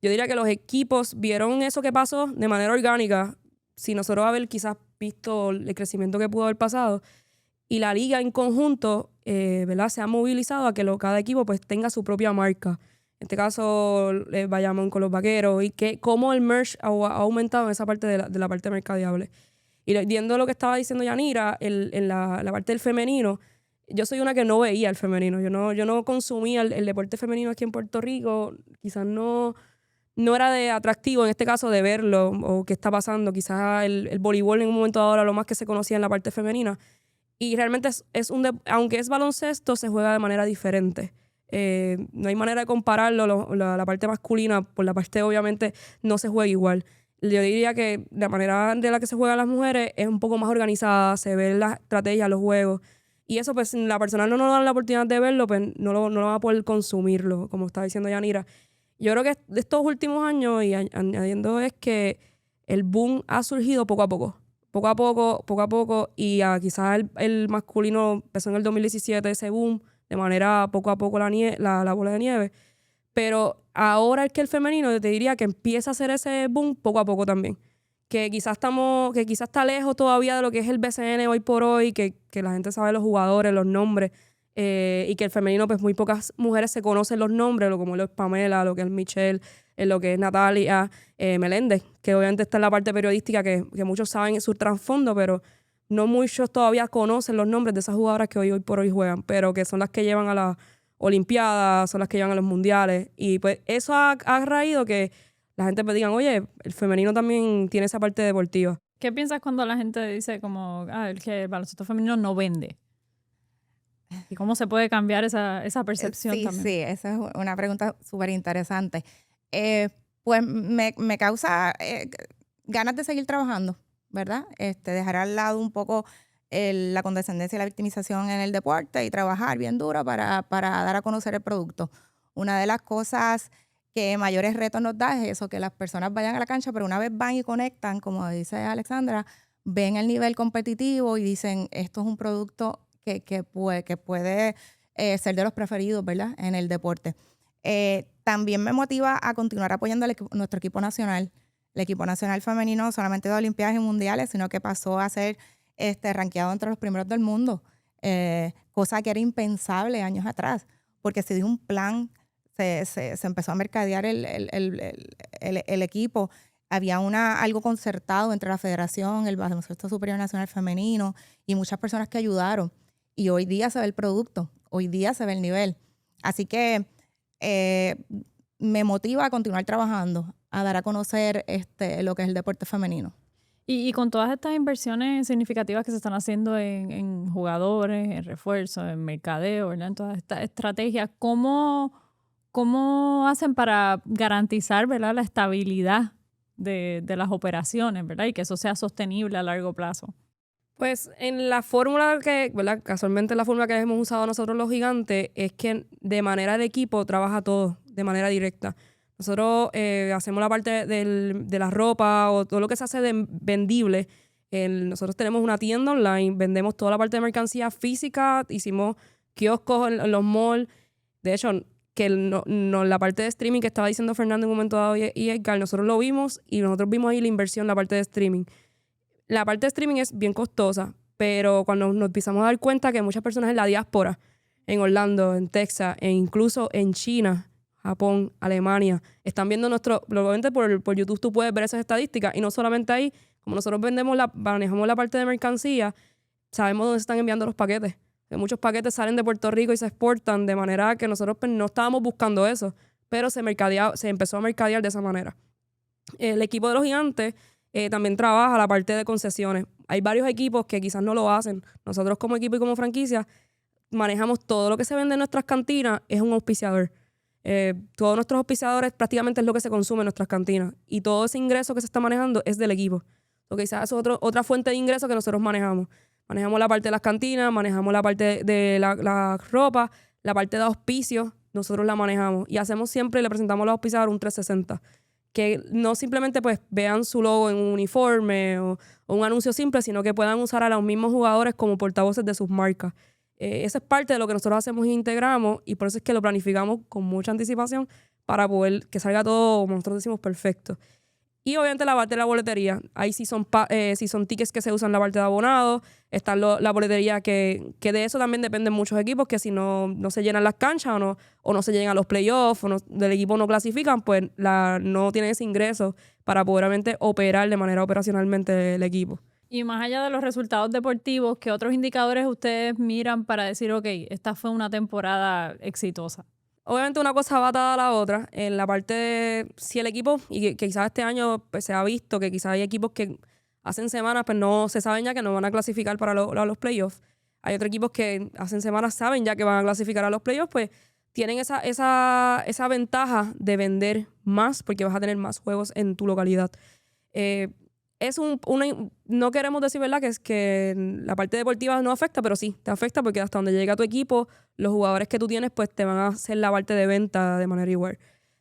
yo diría que los equipos vieron eso que pasó de manera orgánica, sin nosotros haber quizás visto el crecimiento que pudo haber pasado, y la liga en conjunto, ¿verdad?, se ha movilizado a que cada equipo pues tenga su propia marca. En este caso, Bayamón con los Vaqueros, y cómo el merch ha aumentado en esa parte de la parte mercadeable. Y viendo lo que estaba diciendo Yanira, en la parte del femenino, yo soy una que no veía el femenino. Yo no consumía el deporte femenino aquí en Puerto Rico. Quizás no era de atractivo en este caso de verlo o qué está pasando. Quizás el voleibol en un momento dado era lo más que se conocía en la parte femenina. Y realmente aunque es baloncesto, se juega de manera diferente. No hay manera de compararlo. La parte masculina, por la parte obviamente, no se juega igual. Yo diría que la manera de la que se juegan las mujeres es un poco más organizada, se ven las estrategias, los juegos. Y eso, pues, si la persona no nos da la oportunidad de verlo, pues no va a poder consumirlo, como está diciendo Yanira. Yo creo que de estos últimos años, y añadiendo, es que el boom ha surgido poco a poco. Poco a poco, y quizás el masculino empezó en el 2017 ese boom, de manera poco a poco la bola de nieve. Pero ahora es que el femenino, te diría que empieza a hacer ese boom poco a poco también. Que quizás está lejos todavía de lo que es el BCN hoy por hoy, que la gente sabe los jugadores, los nombres, y que el femenino, pues muy pocas mujeres se conocen los nombres, como lo es Pamela, lo que es Michelle, lo que es Natalia, Meléndez, que obviamente está en la parte periodística, que muchos saben su trasfondo, pero no muchos todavía conocen los nombres de esas jugadoras que hoy por hoy juegan, pero que son las que llevan a las Olimpiadas, son las que llevan a los mundiales. Y pues eso ha raído que la gente me diga, oye, el femenino también tiene esa parte deportiva. ¿Qué piensas cuando la gente dice como que el baloncesto femenino no vende? ¿Y cómo se puede cambiar esa percepción también? Sí, esa es una pregunta súper interesante. Pues me causa ganas de seguir trabajando, ¿verdad? Dejar al lado un poco la condescendencia y la victimización en el deporte y trabajar bien duro para dar a conocer el producto. Una de las cosas que mayores retos nos da es eso, que las personas vayan a la cancha, pero una vez van y conectan, como dice Alexandra, ven el nivel competitivo y dicen, esto es un producto que puede ser de los preferidos, ¿verdad?, en el deporte. También me motiva a continuar apoyando nuestro equipo nacional. El equipo nacional femenino no solamente de Olimpiadas y Mundiales, sino que pasó a ser rankeado entre los primeros del mundo, cosa que era impensable años atrás, porque se dio un plan, se empezó a mercadear el equipo. Había algo concertado entre la federación, el Baloncesto Superior Nacional Femenino y muchas personas que ayudaron. Y hoy día se ve el producto, hoy día se ve el nivel. Así que me motiva a continuar trabajando, a dar a conocer lo que es el deporte femenino. Y con todas estas inversiones significativas que se están haciendo en jugadores, en refuerzos, en mercadeo, ¿verdad? En todas estas estrategias, ¿cómo hacen para garantizar, ¿verdad?, la estabilidad de las operaciones, ¿verdad? Y que eso sea sostenible a largo plazo. Pues en la fórmula ¿verdad? Casualmente la fórmula que hemos usado nosotros los gigantes es que de manera de equipo trabaja todo de manera directa. Nosotros hacemos la parte de la ropa o todo lo que se hace de vendible. Nosotros tenemos una tienda online, vendemos toda la parte de mercancía física, hicimos kioscos en los malls. De hecho, la parte de streaming que estaba diciendo Fernando en un momento dado y Edgar, nosotros lo vimos y nosotros vimos ahí la inversión, la parte de streaming. La parte de streaming es bien costosa, pero cuando nos empezamos a dar cuenta que muchas personas en la diáspora, en Orlando, en Texas e incluso en China, Japón, Alemania, están viendo probablemente por YouTube tú puedes ver esas estadísticas y no solamente ahí, como nosotros manejamos la parte de mercancía, sabemos dónde se están enviando los paquetes. Muchos paquetes salen de Puerto Rico y se exportan de manera que nosotros no estábamos buscando eso, pero se empezó a mercadear de esa manera. El equipo de los gigantes también trabaja la parte de concesiones. Hay varios equipos que quizás no lo hacen. Nosotros como equipo y como franquicia manejamos todo lo que se vende en nuestras cantinas, es un auspiciador. Todos nuestros auspiciadores prácticamente es lo que se consume en nuestras cantinas y todo ese ingreso que se está manejando es del equipo. Entonces quizás es otra fuente de ingreso que nosotros manejamos. Manejamos la parte de las cantinas, manejamos la parte de la ropa, la parte de auspicios, nosotros la manejamos y hacemos siempre, le presentamos a los auspiciadores un 360. Que no simplemente pues vean su logo en un uniforme o un anuncio simple, sino que puedan usar a los mismos jugadores como portavoces de sus marcas. Esa es parte de lo que nosotros hacemos e integramos y por eso es que lo planificamos con mucha anticipación para poder que salga todo, como nosotros decimos, perfecto. Y obviamente la parte de la boletería. Ahí sí son tickets que se usan en la parte de abonados. Está la boletería que de eso también dependen muchos equipos, que si no se llenan las canchas o no se llegan a los playoffs o del equipo no clasifican, pues no tienen ese ingreso para poder obviamente operar de manera operacionalmente el equipo. Y más allá de los resultados deportivos, ¿qué otros indicadores ustedes miran para decir, ok, esta fue una temporada exitosa? Obviamente una cosa va atada a la otra. En la parte de si el equipo, y que quizás este año pues, se ha visto que quizás hay equipos que hacen semanas, pues no se saben ya que no van a clasificar para los playoffs. Hay otros equipos que hacen semanas saben ya que van a clasificar a los playoffs, pues tienen esa ventaja de vender más porque vas a tener más juegos en tu localidad. No queremos decir, ¿verdad?, que la parte deportiva no afecta, pero sí, te afecta porque hasta donde llega tu equipo, los jugadores que tú tienes, pues te van a hacer la parte de venta de manera igual.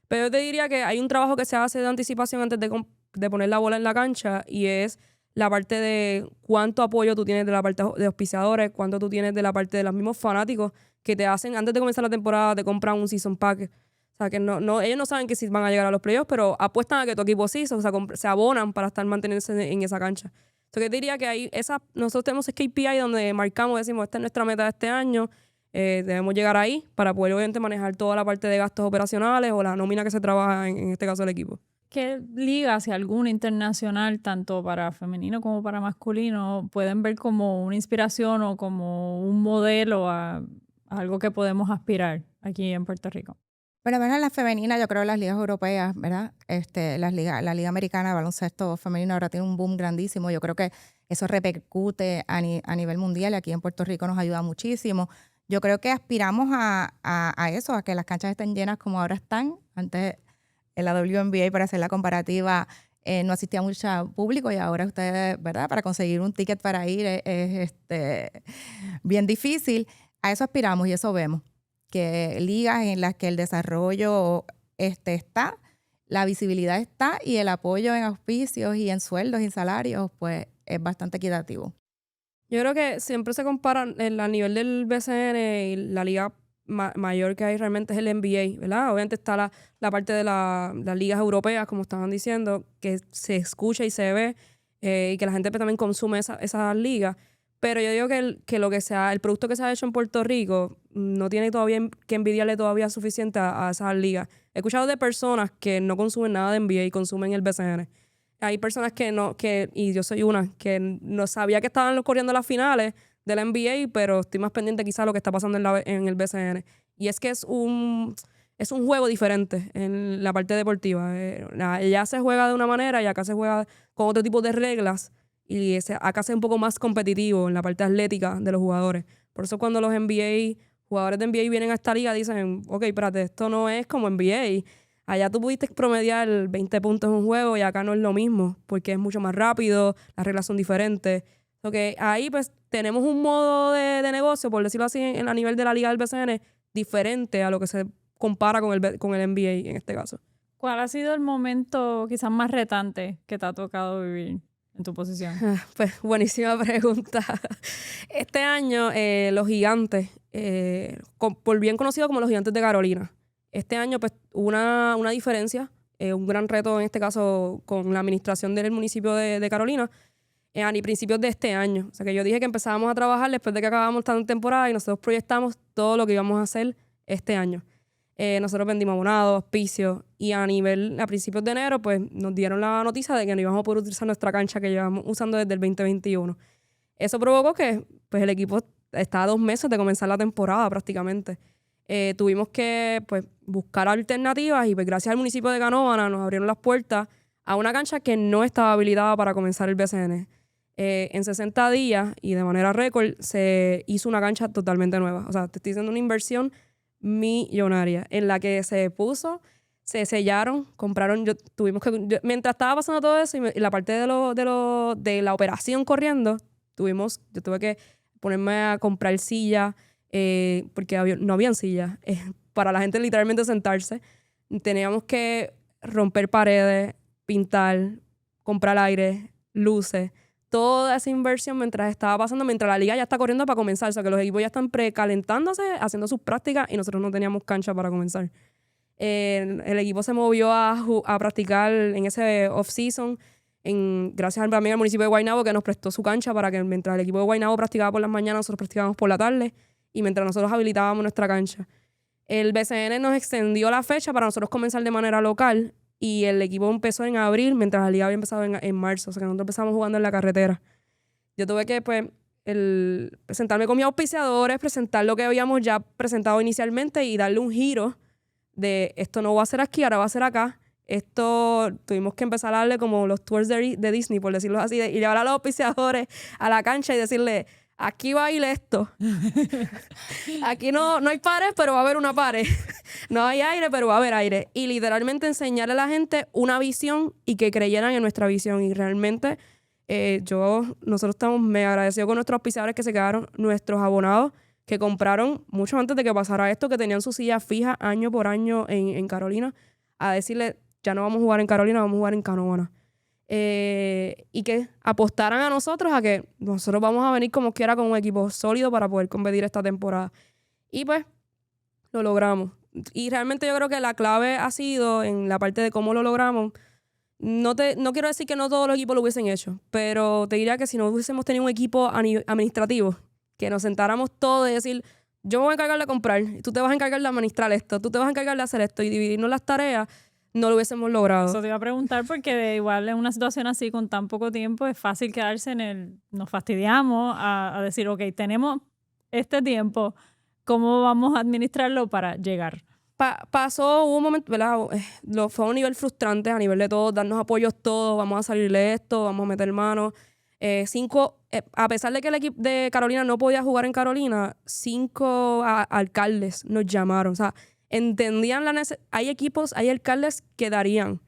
Pero yo te diría que hay un trabajo que se hace de anticipación antes de poner la bola en la cancha y es la parte de cuánto apoyo tú tienes de la parte de auspiciadores, cuánto tú tienes de la parte de los mismos fanáticos que te hacen, antes de comenzar la temporada, te compran un season pack. O sea, que ellos no saben que si van a llegar a los playoffs, pero apuestan a que tu equipo sí, o sea, se abonan para estar manteniéndose en esa cancha. Entonces, yo diría que nosotros tenemos ese KPI donde marcamos, decimos, esta es nuestra meta de este año, debemos llegar ahí para poder, obviamente, manejar toda la parte de gastos operacionales o la nómina que se trabaja en este caso del equipo. ¿Qué liga, si alguna internacional, tanto para femenino como para masculino, pueden ver como una inspiración o como un modelo a algo que podemos aspirar aquí en Puerto Rico? Bueno, en la femenina, yo creo las ligas europeas, ¿verdad? La Liga Americana de Baloncesto Femenino ahora tiene un boom grandísimo. Yo creo que eso repercute a nivel mundial y aquí en Puerto Rico nos ayuda muchísimo. Yo creo que aspiramos a eso, a que las canchas estén llenas como ahora están. Antes en la WNBA, para hacer la comparativa, no asistía mucho público y ahora ustedes, ¿verdad? Para conseguir un ticket para ir es bien difícil. A eso aspiramos y eso vemos. Que ligas en las que el desarrollo está, la visibilidad está y el apoyo en auspicios y en sueldos y salarios, pues es bastante equitativo. Yo creo que siempre se comparan a nivel del BCN y la liga mayor que hay realmente es el NBA, ¿verdad? Obviamente está la parte de las ligas europeas, como estaban diciendo, que se escucha y se ve y que la gente también consume esas ligas. Pero yo digo que el producto que se ha hecho en Puerto Rico no tiene todavía que envidiarle todavía suficiente a esas ligas. He escuchado de personas que no consumen nada de NBA y consumen el BCN. Hay personas y yo soy una, que no sabía que estaban corriendo las finales de la NBA, pero estoy más pendiente quizás de lo que está pasando en el BCN. Y es que es un juego diferente en la parte deportiva. Allá se juega de una manera y acá se juega con otro tipo de reglas. Y acá se es un poco más competitivo en la parte atlética de los jugadores. Por eso cuando los jugadores de NBA vienen a esta liga dicen, ok, espérate, esto no es como NBA. Allá tú pudiste promediar 20 puntos en un juego y acá no es lo mismo, porque es mucho más rápido, las reglas son diferentes. Okay, ahí pues tenemos un modo de negocio, por decirlo así, a nivel de la liga del BCN, diferente a lo que se compara con el NBA en este caso. ¿Cuál ha sido el momento quizás más retante que te ha tocado vivir en tu posición? Pues buenísima pregunta. Este año los gigantes, por bien conocido como los gigantes de Carolina, este año pues hubo una diferencia, un gran reto en este caso con la administración del municipio de Carolina a principios de este año. O sea que yo dije que empezábamos a trabajar después de que acabamos esta temporada y nosotros proyectamos todo lo que íbamos a hacer este año. Nosotros vendimos abonados, auspicios y a principios de enero pues nos dieron la noticia de que no íbamos a poder utilizar nuestra cancha que llevamos usando desde el 2021. Eso provocó que pues el equipo está a 2 meses de comenzar la temporada prácticamente. Tuvimos que pues buscar alternativas y pues gracias al municipio de Canóvana nos abrieron las puertas a una cancha que no estaba habilitada para comenzar el BCN. En 60 días y de manera récord se hizo una cancha totalmente nueva. O sea, te estoy haciendo una inversión millonaria en la que se sellaron, compraron, mientras estaba pasando todo eso y la parte de la operación corriendo, yo tuve que ponerme a comprar sillas, porque no habían sillas para la gente literalmente sentarse. Teníamos que romper paredes, pintar, comprar aire, luces, toda esa inversión mientras estaba pasando, mientras la liga ya está corriendo para comenzar. O sea, que los equipos ya están precalentándose, haciendo sus prácticas y nosotros no teníamos cancha para comenzar. El equipo se movió a practicar en ese off-season gracias al amigo del municipio de Guaynabo que nos prestó su cancha para que mientras el equipo de Guaynabo practicaba por las mañanas, nosotros practicábamos por la tarde y mientras nosotros habilitábamos nuestra cancha. El BCN nos extendió la fecha para nosotros comenzar de manera local y el equipo empezó en abril, mientras la liga había empezado en marzo. O sea, que nosotros empezamos jugando en la carretera. Yo tuve que, pues, presentarme con mis auspiciadores, presentar lo que habíamos ya presentado inicialmente y darle un giro de esto no va a ser aquí, ahora va a ser acá. Esto tuvimos que empezar a darle como los tours de Disney, por decirlo así, y llevar a los auspiciadores a la cancha y decirle, aquí va a ir esto. Aquí no hay pared, pero va a haber una pared. No hay aire, pero va a haber aire. Y literalmente enseñarle a la gente una visión y que creyeran en nuestra visión. Y realmente nosotros estamos mega agradecidos con nuestros auspiciadores que se quedaron, nuestros abonados que compraron mucho antes de que pasara esto, que tenían su silla fija año por año en Carolina, a decirle, ya no vamos a jugar en Carolina, vamos a jugar en Canóvana. Y que apostaran a nosotros a que nosotros vamos a venir como quiera con un equipo sólido para poder competir esta temporada. Y pues lo logramos. Y realmente yo creo que la clave ha sido en la parte de cómo lo logramos. No quiero decir que no todos los equipos lo hubiesen hecho, pero te diría que si no hubiésemos tenido un equipo administrativo, que nos sentáramos todos y decir, yo me voy a encargar de comprar, tú te vas a encargar de administrar esto, tú te vas a encargar de hacer esto y dividirnos las tareas, no lo hubiésemos logrado. Eso te iba a preguntar porque igual en una situación así con tan poco tiempo es fácil quedarse nos fastidiamos a decir, ok, tenemos este tiempo, ¿cómo vamos a administrarlo para llegar? Hubo un momento, ¿verdad? Fue a un nivel frustrante, a nivel de todos, darnos apoyos todos, vamos a salir de esto, vamos a meter manos. A pesar de que el equipo de Carolina no podía jugar en Carolina, 5 alcaldes nos llamaron. O sea, entendían hay alcaldes que darían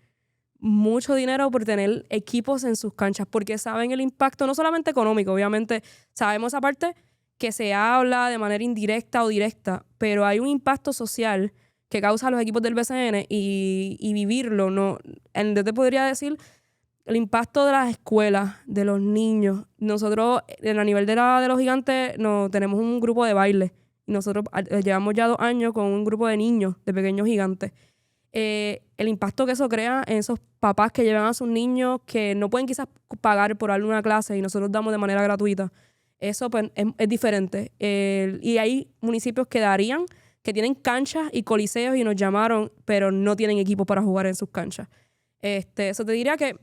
mucho dinero por tener equipos en sus canchas, porque saben el impacto, no solamente económico, obviamente sabemos aparte que se habla de manera indirecta o directa, pero hay un impacto social que causa los equipos del BCN y vivirlo. Yo te podría decir el impacto de las escuelas, de los niños. Nosotros, a nivel de los gigantes, tenemos un grupo de baile y nosotros llevamos ya 2 años con un grupo de niños, de Pequeños Gigantes. El impacto que eso crea en esos papás que llevan a sus niños que no pueden quizás pagar por darle una clase y nosotros damos de manera gratuita, eso pues, es diferente. Y hay municipios que darían, que tienen canchas y coliseos y nos llamaron, pero no tienen equipo para jugar en sus canchas. Eso te diría que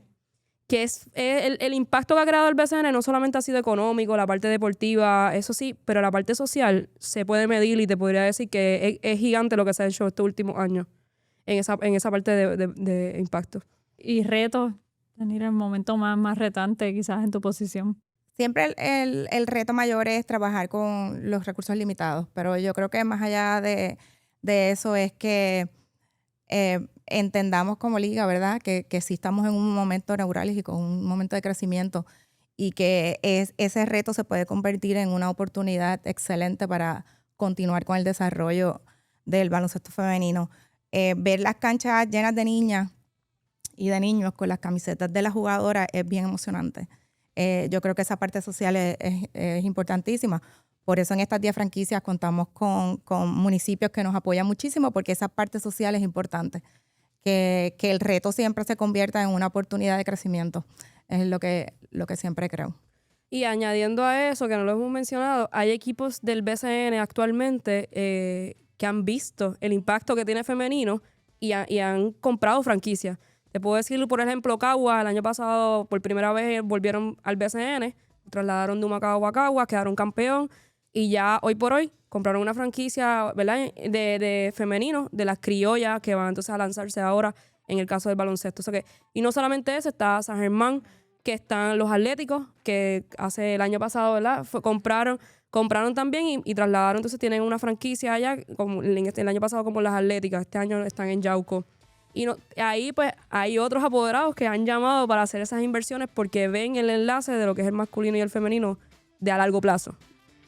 es el impacto que ha creado el BCN no solamente ha sido económico, la parte deportiva, eso sí, pero la parte social se puede medir y te podría decir que es gigante lo que se ha hecho estos últimos años en esa parte de impacto. Y retos, tener el momento más retante quizás en tu posición. Siempre el reto mayor es trabajar con los recursos limitados, pero yo creo que más allá de eso es que entendamos como liga, ¿verdad? Que sí estamos en un momento neurálgico, un momento de crecimiento y que ese reto se puede convertir en una oportunidad excelente para continuar con el desarrollo del baloncesto femenino. Ver las canchas llenas de niñas y de niños con las camisetas de las jugadoras es bien emocionante. Yo creo que esa parte social es importantísima. Por eso en estas 10 franquicias contamos con municipios que nos apoyan muchísimo porque esa parte social es importante. Que el reto siempre se convierta en una oportunidad de crecimiento. Es lo que siempre creo. Y añadiendo a eso, que no lo hemos mencionado, hay equipos del BCN actualmente que han visto el impacto que tiene femenino y han comprado franquicias. Te puedo decir, por ejemplo, Caguas, el año pasado, por primera vez volvieron al BCN, trasladaron de Humacao a Caguas, quedaron campeón y ya hoy por hoy compraron una franquicia, ¿verdad?, de femenino, de las criollas que van entonces a lanzarse ahora en el caso del baloncesto. O sea que, y no solamente eso, está San Germán, que están los Atléticos, que hace el año pasado, ¿verdad?, compraron también y trasladaron, entonces tienen una franquicia allá, como el año pasado como las Atléticas, este año están en Yauco. Y ahí pues hay otros apoderados que han llamado para hacer esas inversiones porque ven el enlace de lo que es el masculino y el femenino de a largo plazo.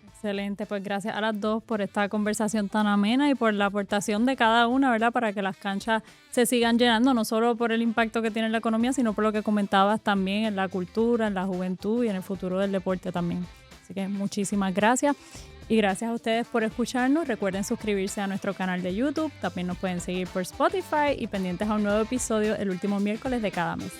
Excelente, pues gracias a las dos por esta conversación tan amena y por la aportación de cada una, ¿verdad? Para que las canchas se sigan llenando, no solo por el impacto que tiene en la economía, sino por lo que comentabas también en la cultura, en la juventud y en el futuro del deporte también. Así que muchísimas gracias. Y gracias a ustedes por escucharnos. Recuerden suscribirse a nuestro canal de YouTube. También nos pueden seguir por Spotify y pendientes a un nuevo episodio el último miércoles de cada mes.